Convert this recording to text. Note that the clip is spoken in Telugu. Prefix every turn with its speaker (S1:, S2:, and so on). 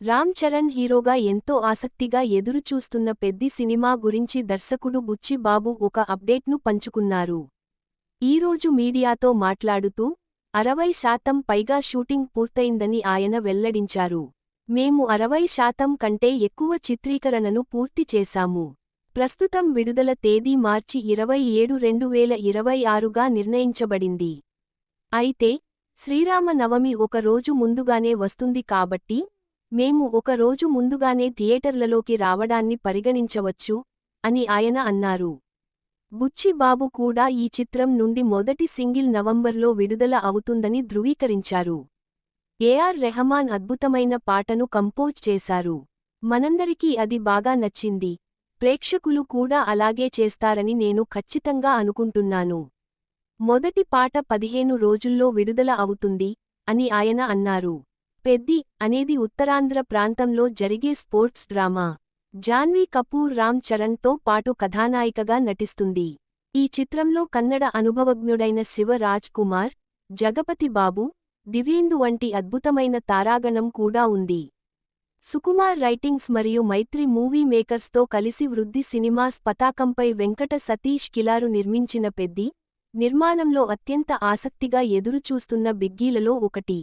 S1: రామ్ చరణ్ హీరోగా ఎంతో ఆసక్తిగా ఎదురుచూస్తున్న పెద్ది సినిమా గురించి దర్శకుడు బుచ్చి బాబు ఒక అప్డేట్ను పంచుకున్నారు. ఈరోజు మీడియాతో మాట్లాడుతూ 60% పైగా షూటింగ్ పూర్తయిందని ఆయన వెల్లడించారు. మేము 60% కంటే ఎక్కువ చిత్రీకరణను పూర్తి చేశాము. ప్రస్తుతం విడుదల తేదీ మార్చి 27, 2026గా నిర్ణయించబడింది. అయితే శ్రీరామ నవమి ఒక రోజు ముందుగానే వస్తుంది కాబట్టి మేము ఒక రోజు ముందుగానే థియేటర్లలోకి రావడాన్ని పరిగణించవచ్చు అని ఆయన అన్నారు. బుచ్చి బాబు కూడా ఈ చిత్రం నుండి మొదటి సింగిల్ నవంబర్లో విడుదల అవుతుందని ధృవీకరించారు. ఏఆర్ రెహమాన్ అద్భుతమైన పాటను కంపోజ్ చేశారు. మనందరికీ అది బాగా నచ్చింది. ప్రేక్షకులు కూడా అలాగే చేస్తారని నేను ఖచ్చితంగా అనుకుంటున్నాను. మొదటి పాట 15 రోజుల్లో విడుదల అవుతుంది అని ఆయన అన్నారు. పెద్ది అనేది ఉత్తరాంధ్ర ప్రాంతంలో జరిగే స్పోర్ట్స్ డ్రామా. జాన్వీ కపూర్ రామ్ చరణ్తో పాటు కథానాయికగా నటిస్తుంది. ఈ చిత్రంలో కన్నడ అనుభవజ్ఞుడైన శివ రాజ్ కుమార్, జగపతి బాబు, దివ్యేందు వంటి అద్భుతమైన తారాగణం కూడా ఉంది. సుకుమార్ రైటింగ్స్ మరియు మైత్రి మూవీ మేకర్స్తో కలిసి వృద్ధి సినిమాస్ పతాకంపై వెంకట సతీష్ కిలారు నిర్మించిన పెద్ది నిర్మాణంలో అత్యంత ఆసక్తిగా ఎదురుచూస్తున్న బిగ్గీలలో ఒకటి.